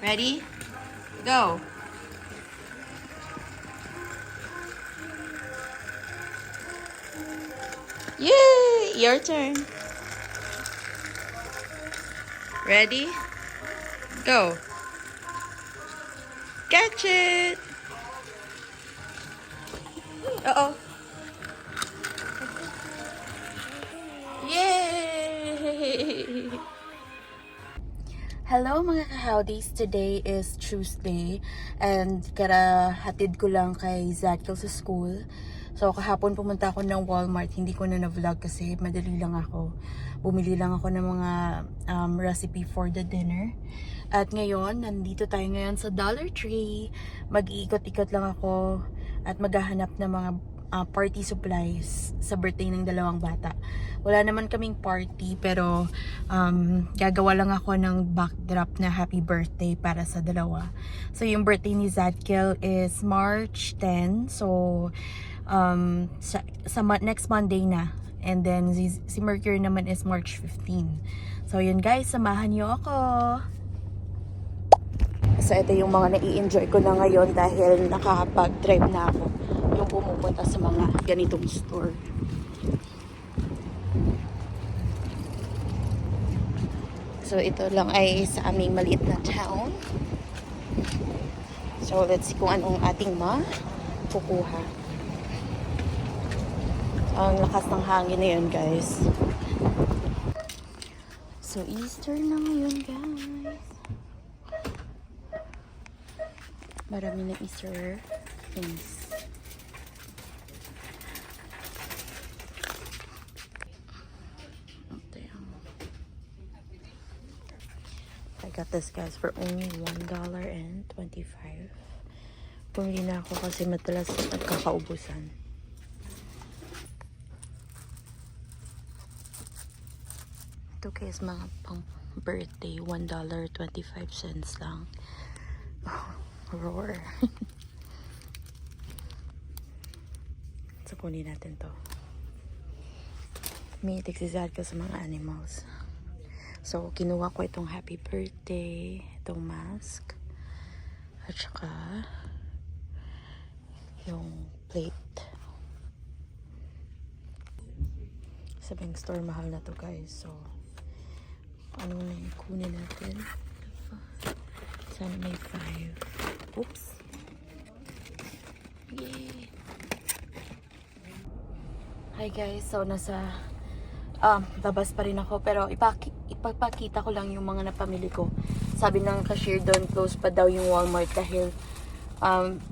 Ready? Go. Yay! Your turn. Ready? Go. Catch it. Uh-oh. Yay! Hello mga ka-howdies! Today is Tuesday and hatid ko lang kay Zadkiel sa school. So kahapon pumunta ako ng Walmart, hindi ko na na-vlog kasi madali lang ako. Bumili lang ako ng mga recipe for the dinner. At ngayon, nandito tayo ngayon sa Dollar Tree. Mag-iikot-ikot lang ako at maghahanap ng mga party supplies sa birthday ng dalawang bata. Wala naman kaming party pero gagawa lang ako ng backdrop na happy birthday para sa dalawa. So yung birthday ni Zadkiel is March 10. So next Monday na. And then si Mercury naman is March 15. So yun guys, samahan niyo ako. So ito yung mga nai-enjoy ko na ngayon dahil nakakapag-drive na ako. Yung pumupunta sa mga ganitong store. So ito lang ay sa aming maliit na town. So let's see kung anong ating makukuha. Ang lakas ng hangin na yun guys. So Easter na ngayon guys. Marami na Easter things. I got this guys for only $1.25. Pumili na ako kasi madalas nagkakaubusan. Ito guys, mga pang birthday, $1.25 lang. Oh, roar. So kunin natin to. Umiitik si Zadkiel sa mga animals. So, kinuha ko itong happy birthday, itong mask, at saka yung plate. Sa bank store, mahal na to guys. So, ano na yung kunin natin? Sana may 5. Oops! Yay! Hi guys, so nasa labas pa rin ako pero ipapakita ko lang yung mga napamili ko. Sabi ng cashier doon, close pa daw yung Walmart dahil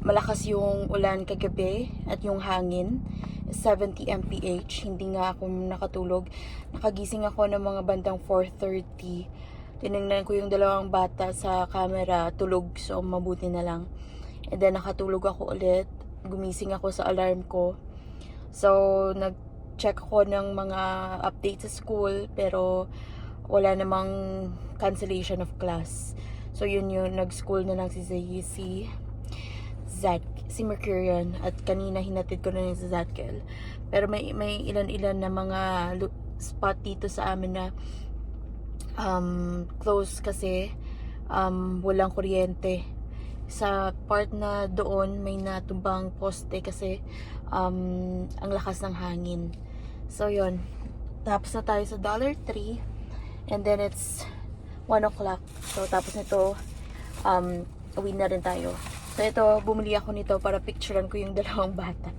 malakas yung ulan kagabi at yung hangin 70 mph. Hindi nga ako nakatulog. Nakagising ako ng mga bandang 4:30. Tinignan ko yung dalawang bata sa camera, tulog, so mabuti na lang. And then nakatulog ako ulit. Gumising ako sa alarm ko. So nag-check ako ng mga updates sa school pero wala namang cancellation of class. So yun nag-school na lang si Mercurian at kanina hinatid ko na lang si Zadkiel. Pero may ilan-ilan na mga spot dito sa amin na close kasi walang kuryente. Sa part na doon may natumbang poste kasi ang lakas ng hangin. So yun, tapos na tayo sa Dollar Tree and then it's 1 o'clock. So tapos nito uwi na rin tayo. So ito, bumili ako nito para picturean ko yung dalawang bata.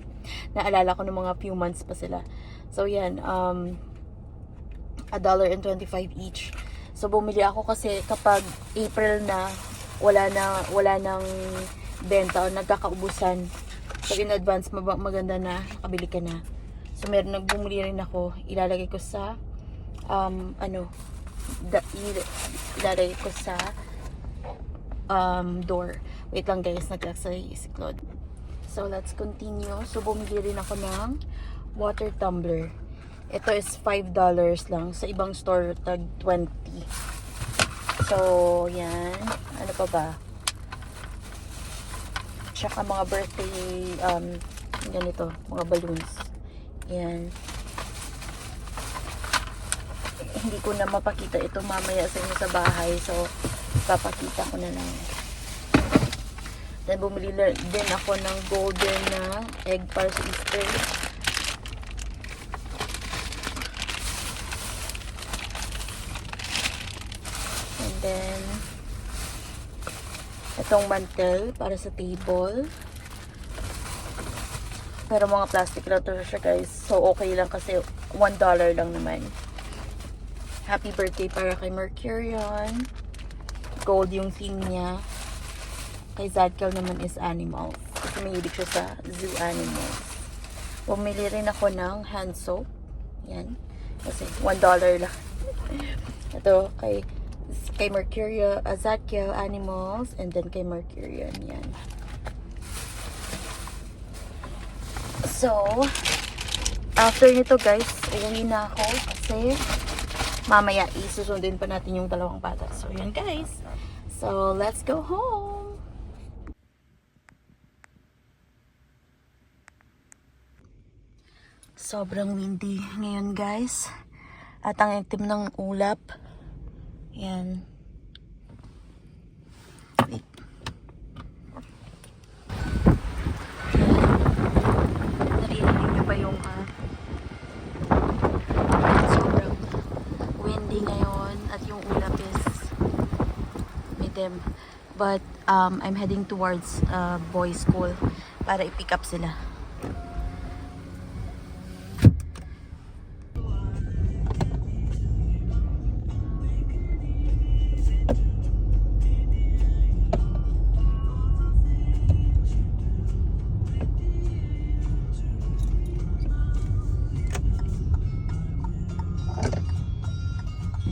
Naalala ko ng mga few months pa sila. So yan, $1.25 each. So bumili ako kasi kapag April na wala nang benta o nagkakaubusan. So in advance maganda na nakabili ka na. So meron nagbumili rin ako, ilalagay ko sa ilalagay ko sa door. Wait lang guys, naglaksay si Claude. So let's continue. So bumili rin ako ng water tumbler. Ito is $5 lang. Sa ibang store tag 20. So, yan. Ano pa ba? Tsaka mga birthday, ganito, mga balloons. Yan. Hindi ko na mapakita ito mamaya sa inyo sa bahay. So, Papakita ko na lang. Then, bumili din ako ng golden na egg para sa Easter. And then, itong mantel para sa table. Pero mga plastic lang to siya, guys. So, okay lang kasi $1 lang naman. Happy birthday para kay Mercurion. Gold yung theme niya. Kay Zadkiel naman is animals. Kasi mahilig siya sa zoo animals. Bumili rin ako ng hand soap. Yan. Kasi $1 lang. Ito kay Mercurion, Zadkiel animals. And then kay Mercurion. Yan. So, after nito guys, uuwi na ako. Kasi mamaya isusundin pa natin yung dalawang bata. So, yan guys. So, let's go home. Sobrang windy ngayon guys. At ang itim ng ulap. Yan. Wait. Naririnig niyo ba yung sobrang windy ngayon. At yung ulap is itim. But I'm heading towards boys school para i-pick up sila.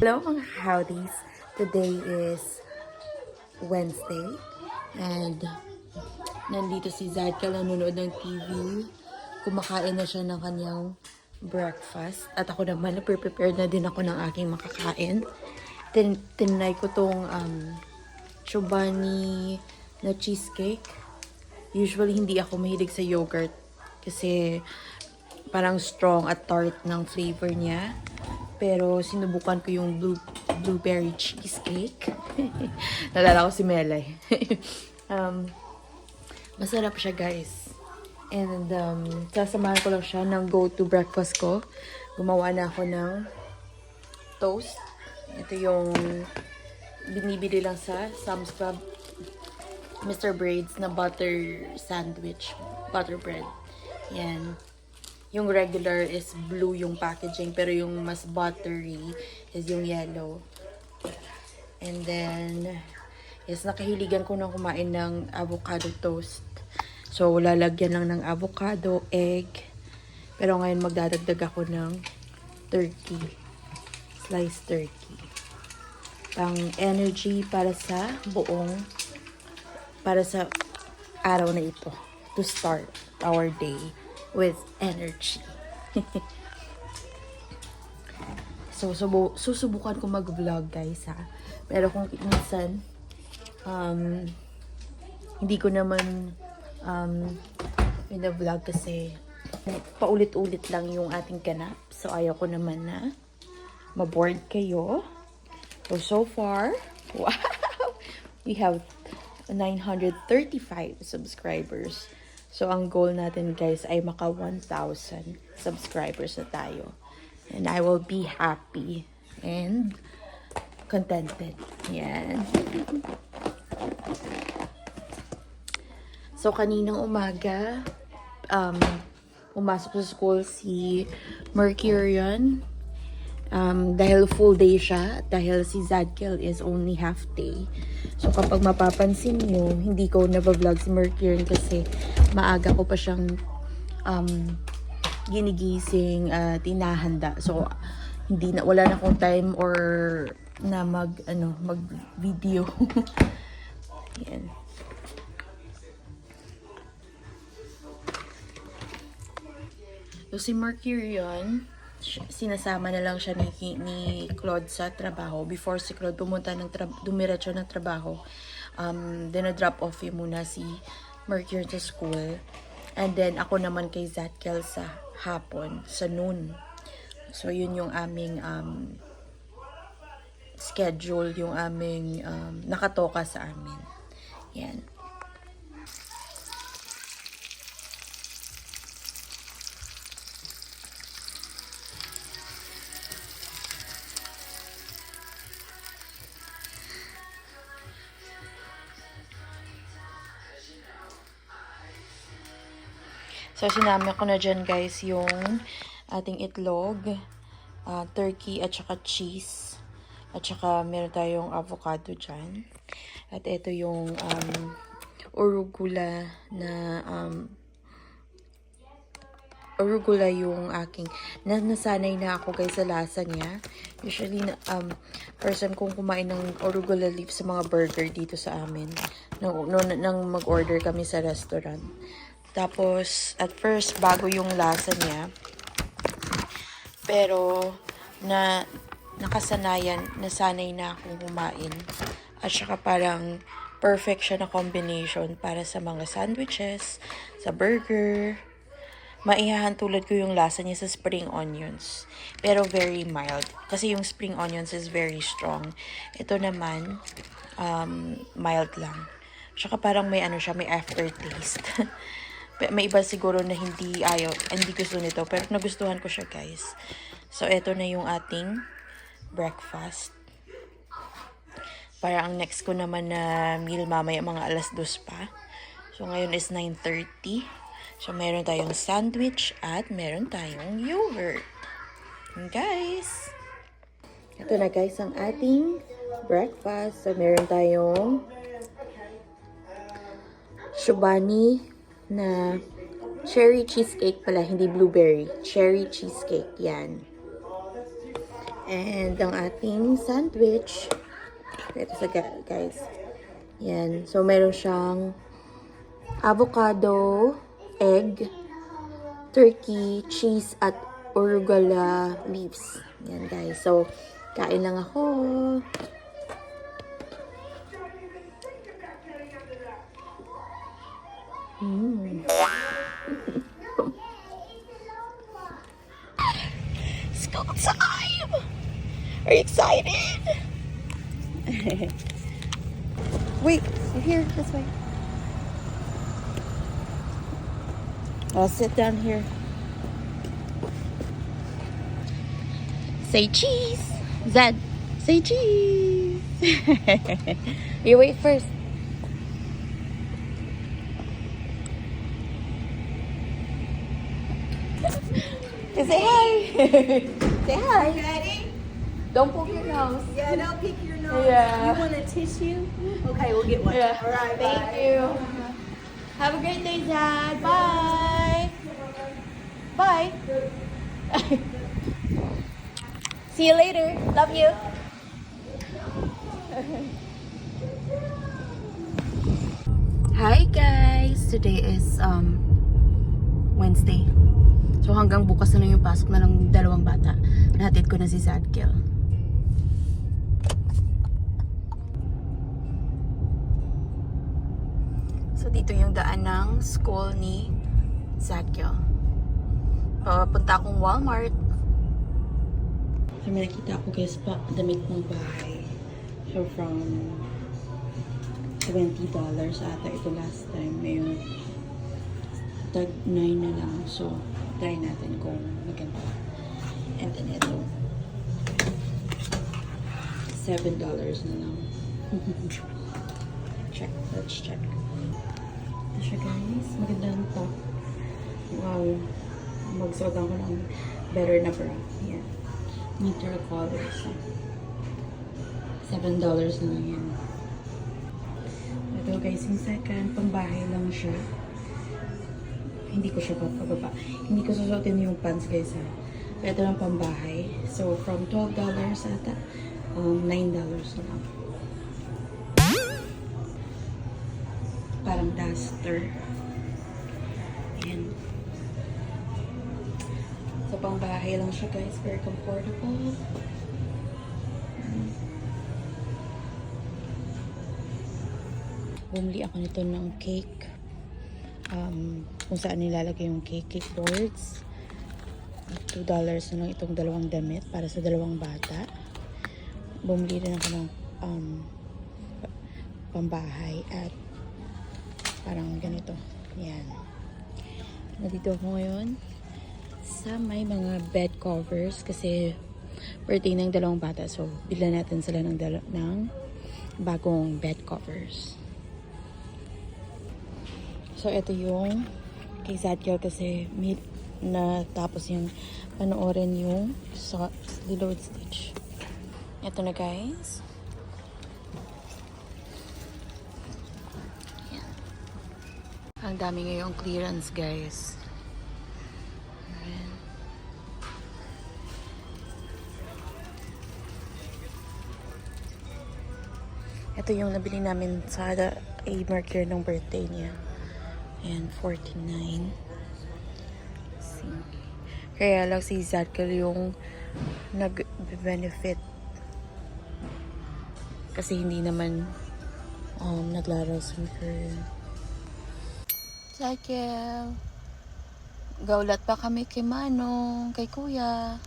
Hello mga howdies! Today is Wednesday and nandito si Zadkiel nanonood ng TV. Kumakain na siya ng kanyang breakfast at ako naman prepare na din ako ng aking makakain. Tinry ko tong Chobani na cheesecake. Usually hindi ako mahilig sa yogurt kasi parang strong at tart ng flavor niya. Pero sinubukan ko yung blueberry cheesecake. Nalala ko si Melay. Masarap siya guys. And sasamahan ko lang siya ng go-to breakfast ko. Gumawa na ako ng toast. Ito yung binibili lang sa Sam's Club. Mr. Braid's na butter sandwich. Butter bread. Yan. Yung regular is blue yung packaging, pero yung mas buttery is yung yellow. And then, yes, nakahiligan ko na kumain ng avocado toast. So, lalagyan lang ng avocado, egg. Pero ngayon magdadagdag ako ng turkey. Sliced turkey. Pang energy para sa araw na ito. To start our day with energy. So, susubukan ko mag-vlog guys ha. Pero kung minsan, hindi ko naman vlog kasi paulit-ulit lang yung ating ganap. So, ayaw ko naman na ma-bored kayo. So far, wow! We have 935 subscribers. So, ang goal natin guys ay maka 1,000 subscribers na tayo. And I will be happy and contented. Yan. So, kaninang umaga, pumasok sa school si Mercurion. Dahil full day siya, dahil si Zadkiel is only half day. So, kapag mapapansin nyo, hindi ko na-vlog si Mercurion kasi maaga ko pa siyang ginigising at inahanda. So, wala na akong time or na mag-video. Yan. So, si Mercurion, sinasama na lang siya ni Claude sa trabaho. Before si Claude dumiretso ng trabaho, dinadrop off muna si Mercurion sa school. And then, ako naman kay Zadkiel sa hapon, sa noon. So, yun yung aming schedule yung aming nakatoka sa amin. Yan. So, sinama ko na dyan, guys, yung ating itlog, turkey, at saka cheese. At saka, meron tayong avocado dyan. At ito yung arugula na, arugula yung aking, nasanay na ako, guys, sa lasa niya. Usually, person kong kumain ng arugula leaf sa mga burger dito sa amin. Nang mag-order kami sa restaurant. Tapos, at first, bago yung lasa niya. Pero, nasanay na akong kumain. At saka parang perfect siya na combination para sa mga sandwiches, sa burger. Maihahantulad ko yung lasa niya sa spring onions. Pero very mild. Kasi yung spring onions is very strong. Ito naman, mild lang. Saka parang may may aftertaste. May iba siguro na hindi gusto nito. Pero nagustuhan ko siya, guys. So, eto na yung ating breakfast. Para ang next ko naman na meal mamaya mga 2:00 pa. So, ngayon is 9:30. So, meron tayong sandwich at meron tayong yogurt. And guys, ito na, guys, ang ating breakfast. So, meron tayong Chobani na cherry cheesecake pala, hindi blueberry. Cherry cheesecake, yan. And ang ating sandwich, ito sa guys. Yan. So, meron siyang avocado, egg, turkey, cheese, at arugula leaves. Yan, guys. So, kain lang ako. It's go time! Are you excited? Wait, you're here, this way. I'll sit down here. Say cheese! Zed, say cheese! You wait first. Say hi! Say hi! Ready? Don't poke your nose. Yeah, don't pick your nose. Yeah. You want a tissue? Okay, we'll get one. Yeah. All right, Thank bye. you. Have a great day, Dad. Bye. Bye. See you later. Love you. Hi guys. Today is Wednesday. So hanggang bukas na lang yung pasok na ng dalawang bata. Nahatid ko na si Zadkiel. So dito yung daan ng school ni Zadkiel. Papunta akong Walmart. So may nakita ako, guys, pa damit ng bahay. So from $20 ata ito last time. Ngayon tag 9 na lang. So try natin kung maganda. And then ito $7 na lang. Check. Let's check. Ito siya, guys. Maganda ang top. Wow. Magsuot ako ng better na bra. Yan. Neutral colors. $7 na lang yan. Ito, guys, yung second, pangbahay lang siya. Hindi ko siya papababa. Hindi ko susuotin yung pants, guys, ha. Ito lang pambahay. So, from $12 ata, $9 na lang. Parang duster. Ayan. So, pangbahay lang siya, guys. Very comfortable. Bumili ako nito ng cake. Kung saan nilalagay yung cake boards. $2 na lang itong dalawang damit para sa dalawang bata. bumili rin ako ng pambahay at parang ganito. Yan. Nandito ako ngayon sa may mga bed covers kasi birthday ng dalawang bata. So, bigla natin sila ng bagong bed covers. So, ito yung kay Zadkiel kasi natapos yung panoorin yung Lilo & Stitch. Ito na guys. Yan. Ang dami ngayong clearance guys. Ayan. Ito yung nabili namin sa A-Mercury ng birthday niya. Ayan, 49. Kaya lang si Zadkiel yung nag-benefit. Kasi hindi naman naglaro sa Mercury. Zadkiel, gaulat pa kami kay Manong, kay Kuya.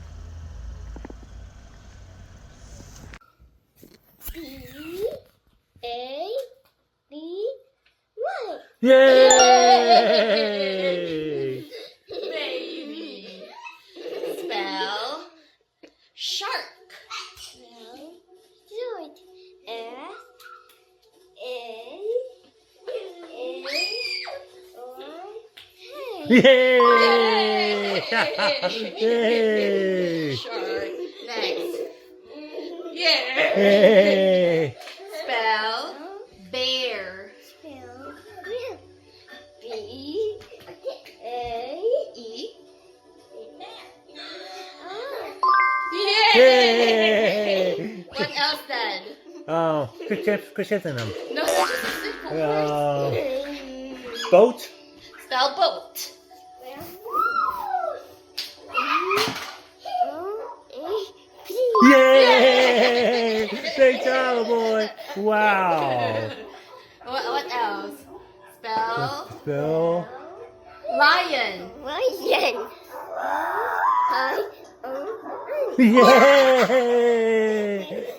Yay! Baby. Spell shark. Yay! Yay! Shark. Next. Yeah. Yay! Spell bear. Yay! What else then? Oh, good chef them. No, that's just a simple word. Boat? Spell boat. Yay! Great job, boy! Wow! What else? Spell Bill. lion. Yay!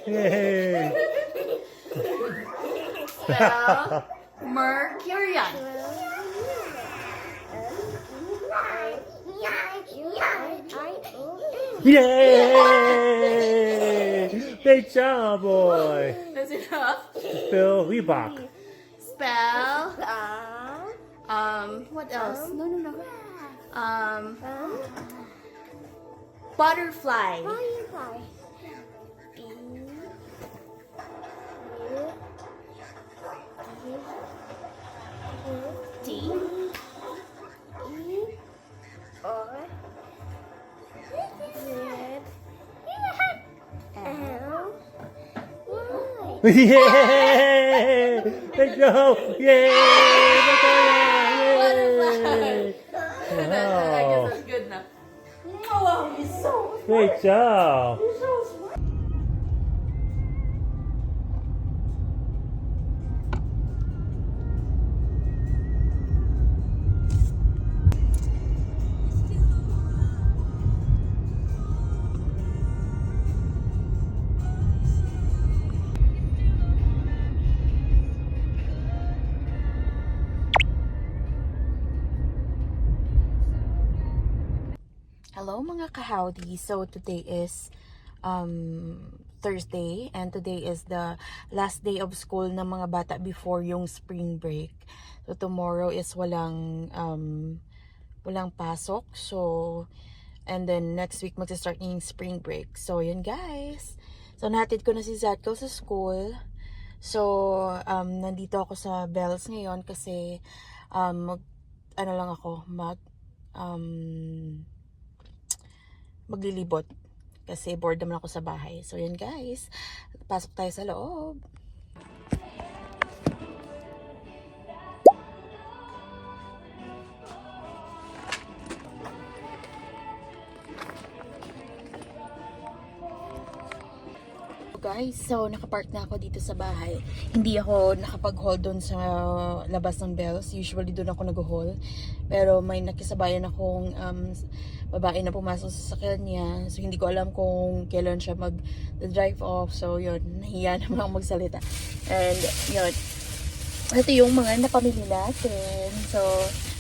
Yay! Spell Mercurian. Yay! Great job, boy! That's enough. Bill Reebok. Spell what else? No. Butterfly. D. Yay! Let's go! Yay! Let's go! Yay! I guess Wow! that's good enough. Oh, you're so Great job! smart. Hello mga kahawdi. So today is Thursday and today is the last day of school ng mga bata before yung spring break. So tomorrow is walang pasok. So and then next week magsa-start na yung spring break. So yun guys. So nahatid ko na si Zadkiel sa school. So nandito ako sa Bells ngayon kasi maglilibot kasi bored naman ako sa bahay. So yun guys, pasok tayo sa loob. guys, so nakapark na ako dito sa bahay. Hindi ako nakapag-haul doon sa labas ng Bells. Usually doon ako nag-haul. Pero may nakisabayan akong babae na pumasok sa sakyan niya. So hindi ko alam kung kailan siya mag-drive off. So yun, nahiya naman ako magsalita. And yun, ito yung mga napamili natin. So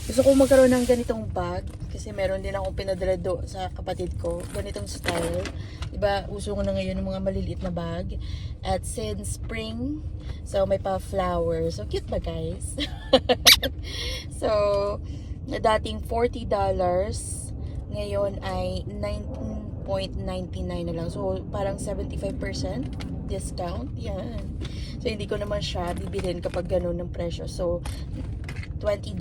gusto ko magkaroon ng ganitong bag. Kasi meron din akong pinadala sa kapatid ko. Ganitong style. Diba, uso ko na ngayon ng mga maliliit na bag. At since spring, so may pa flower. So, cute ba guys? So, dating $40, ngayon ay 19.99 na lang. So, parang 75% discount. Yan. So, hindi ko naman siya bibilhin kapag ganun ng presyo. So, $20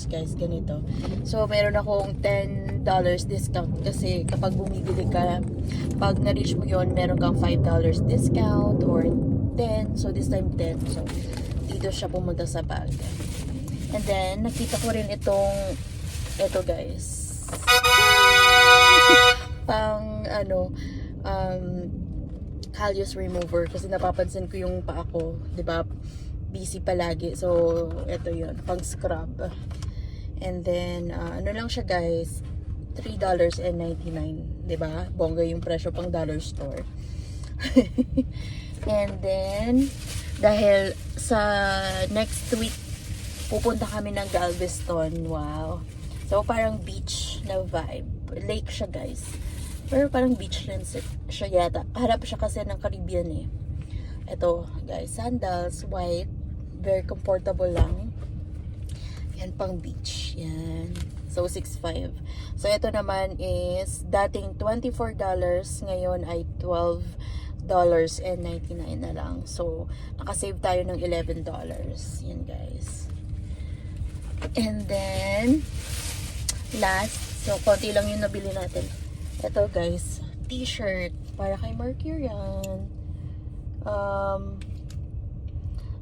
guys, ganito. So, meron akong $10 discount kasi kapag bumibili ka, pag na-reach mo yun, meron kang $5 discount or 10. So, this time 10. So, dito siya pumunta sa bag. And then, nakita ko rin ito guys. Pang, callus remover kasi napapansin ko yung paa ko, 'di ba? Busy palagi. So, ito yun. Pang scrub. And then, ano lang siya guys. $3.99. Diba? Bongga yung presyo pang dollar store. And then, dahil sa next week, pupunta kami ng Galveston. Wow. So, parang beach na vibe. Lake siya guys. Pero parang beach lang siya yata. Harap siya kasi ng Caribbean eh. Ito guys, sandals, white. Very comfortable lang. Yan, pang beach. Yan. So, 6.5. So, ito naman is dating $24. Ngayon ay $12.99 na lang. So, nakasave tayo ng $11. Yan, guys. And then, last. So, konti lang yung nabili natin. Ito, guys. T-shirt. Para kay Mercury yan.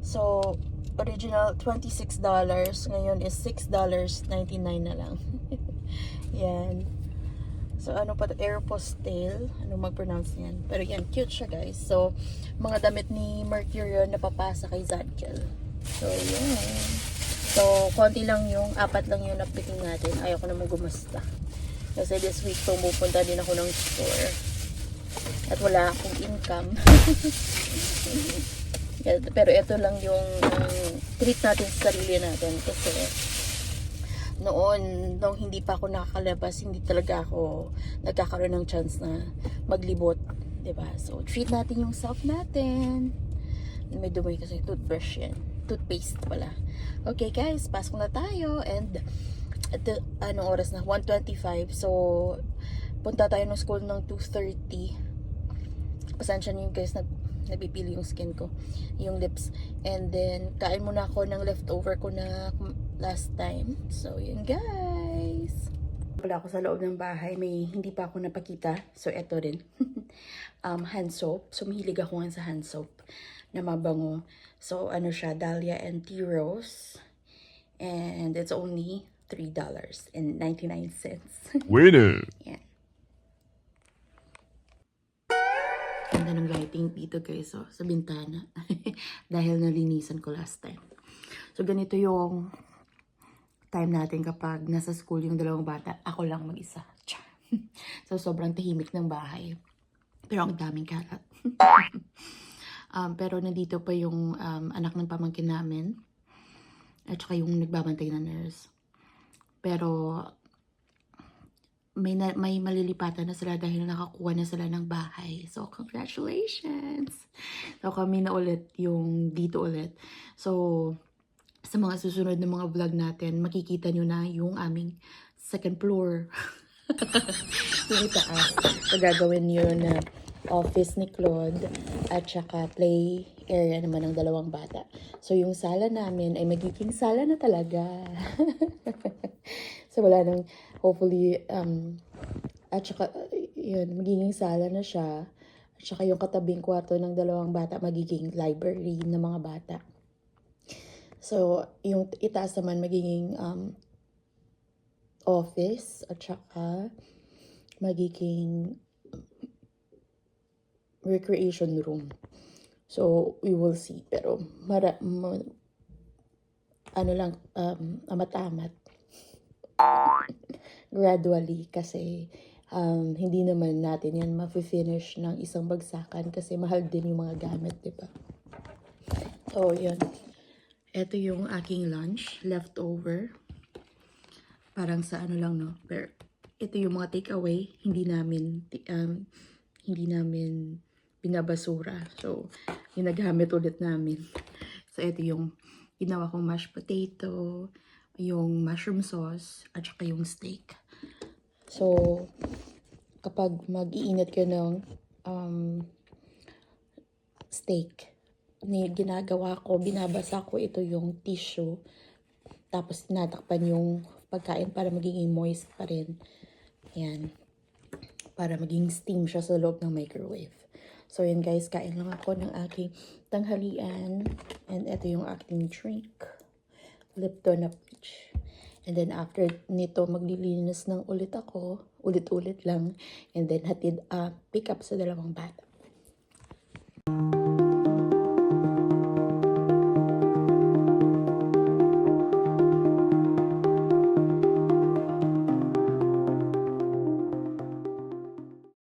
So, original $26, ngayon is $6.99 na lang. Yan. So, ano pa to? Aeropostale. Ano mag-pronounce niyan? Pero yan, cute siya guys. So, mga damit ni Mercury napapasa kay Zadkiel. So, yan. So, konti lang yung, 4 lang yung napiking natin. Ayaw ko naman gumasta. Kasi this week, pupunta din ako ng store. At wala akong income. Pero ito lang yung treat natin sa sarili natin kasi noon, nung hindi pa ako nakakalabas, hindi talaga ako nagkakaroon ng chance na maglibot, 'di ba? So, treat natin yung self natin. May dumi kasi toothbrush yan. Toothpaste pala. Okay guys, pasok na tayo and anong oras na? 1:25. So, punta tayo ng school ng 2:30. Pasensya niyo guys na nabipili yung skin ko, yung lips. And then, kain muna ako ng leftover ko na last time. So, yun guys. Wala ako sa loob ng bahay. May hindi pa ako napakita. So, eto rin. Hand soap. So, mahilig ako sa hand soap na mabango. So, ano siya, Dahlia and Tea Rose. And it's only $3.99. Winner! Yan. Ganda ng lighting dito guys, so, sa bintana. Dahil nalinisan ko last time. So, ganito yung time natin kapag nasa school yung dalawang bata. Ako lang mag-isa. So, sobrang tahimik ng bahay. Pero ang daming kalat. Pero nandito pa yung anak ng pamangkin namin. At saka yung nagbabantay na nurse. Pero may malilipatan na sila dahil nakakuha na sila ng bahay. So, congratulations! So, kami na ulit yung dito ulit. So, sa mga susunod na mga vlog natin, makikita nyo na yung aming second floor. Yung itaas. So, gagawin nyo na office ni Claude at saka play area naman ng dalawang bata. So, yung sala namin ay magiging sala na talaga. So, wala nang, hopefully, at saka, yun, magiging sala na siya. At saka yung katabing kwarto ng dalawang bata, magiging library ng mga bata. So, yung itaas naman, magiging office. At saka, magiging recreation room. So, we will see. Pero, ano lang, amat-amat. Gradually, kasi hindi naman natin yan ma-finish ng isang bagsakan kasi mahal din yung mga gamit, diba? So, yun. Ito yung aking lunch, leftover. Parang sa ano lang, no? Pero, ito yung mga takeaway, hindi namin binabasura. So, ginagamit ulit namin. So, ito yung ginawa kong mashed potato, yung mushroom sauce, at saka yung steak. So, kapag mag-iinit ka ng steak, ginagawa ko, binabasa ko ito yung tissue, tapos tinatakpan yung pagkain para magiging moist pa rin. Ayan. Para maging steam siya sa loob ng microwave. So, yun guys, kain lang ako ng aking tanghalian. And ito yung aking drink. Lipton na peach. And then, after nito, maglilinis ng ulit ako. Ulit-ulit lang. And then, pick up sa dalawang bata.